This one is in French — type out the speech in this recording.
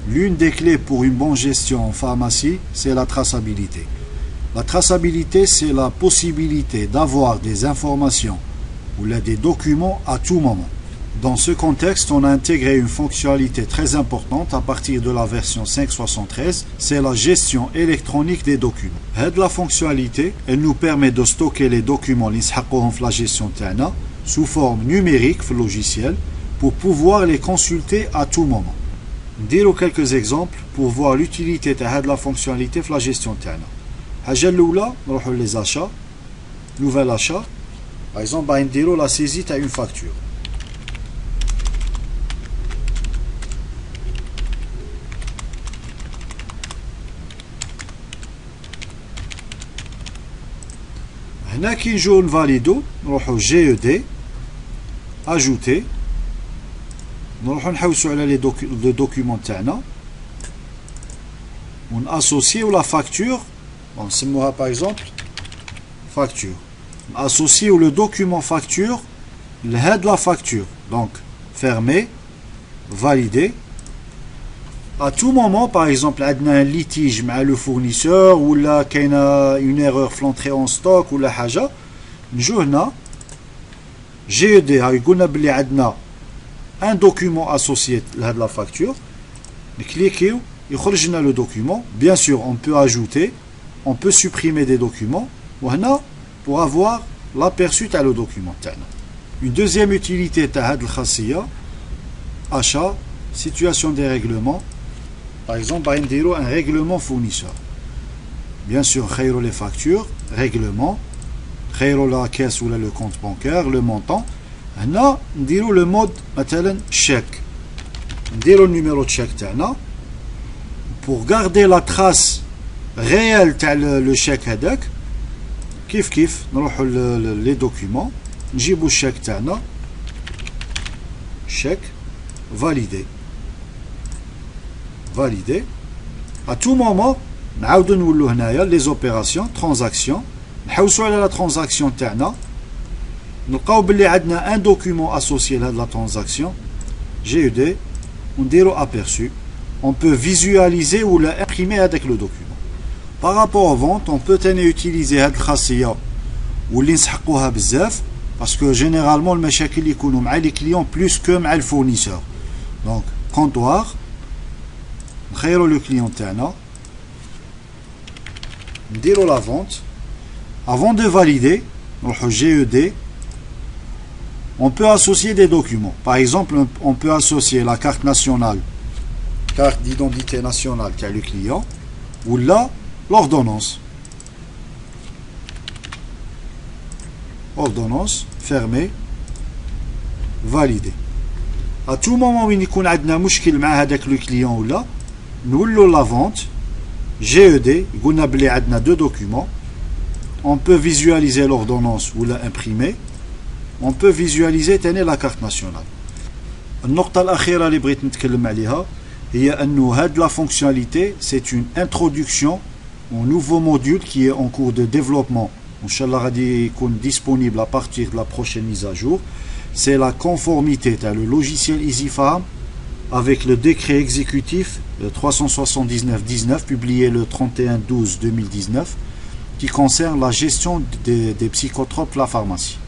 L'une des clés pour une bonne gestion en pharmacie, c'est la traçabilité. La traçabilité, c'est la possibilité d'avoir des informations ou des documents à tout moment. Dans ce contexte, on a intégré une fonctionnalité très importante à partir de la version 5.73, c'est la gestion électronique des documents. La fonctionnalité, elle nous permet de stocker les documents la gestion sous forme numérique le logiciel pour pouvoir les consulter à tout moment. Dire quelques exemples pour voir l'utilité de la fonctionnalité de la gestion. Les achats, nouvel achat. Par exemple, la saisie à une facture. Là, qui joue le valido, nous allons GED, ajouter. Nous allons sur le document on associe la facture. Bon, c'est moi par exemple facture. On associe le document facture, le head de la facture. Donc fermer, valider. À tout moment, par exemple, on a un litige avec le fournisseur ou là qu'il y a une erreur flantrée en stock ou la haja, nous avons GED, on a un document associé à la facture. Nous cliquons, il sort le document. Bien sûr, on peut ajouter, on peut supprimer des documents pour avoir l'aperçu de le document. Une deuxième utilité de achat, situation des règlements. Par exemple, on a un règlement fournisseur. Bien sûr, les factures, règlement, la caisse ou le compte bancaire, le montant. On a le mode chèque. On a le numéro de chèque. Pour garder la trace réelle de le chèque, nous avons les documents. Nous avons le chèque. Chèque validé. Validé. À tout moment, nous avons les opérations, transactions. Nous avons la transaction. Nous avons un document associé à la transaction. GED. On dit aperçu. On peut visualiser ou l'imprimer avec le document. Par rapport aux ventes, on peut utiliser cette khassia ou l'inshaquha bzaf parce que généralement le mashakil يكونوا مع les clients plus que مع le fournisseur. Donc comptoir, نخيروا le client تاعنا, نديروا la vente. Avant de valider, نروحوا GED. On peut associer des documents. Par exemple, on peut associer la carte nationale, carte d'identité nationale qu'a le client, ou là, l'ordonnance. Ordonnance, fermée, validée. À tout moment où il y a un problème avec le client ou là, nous allons la vente, GED, on a deux documents. On peut visualiser l'ordonnance ou l'imprimer. On peut visualiser la carte nationale. النقطة الأخيرة اللي بغيت نتكلم عليها هي أنه هاد la fonctionnalité c'est une introduction au nouveau module qui est en cours de développement. Inch'Allah غادي يكون disponible à partir de la prochaine mise à jour. C'est la conformité le logiciel EasyFarm avec le décret exécutif 379-19 publié le 31/12/2019 qui concerne la gestion des psychotropes de la pharmacie.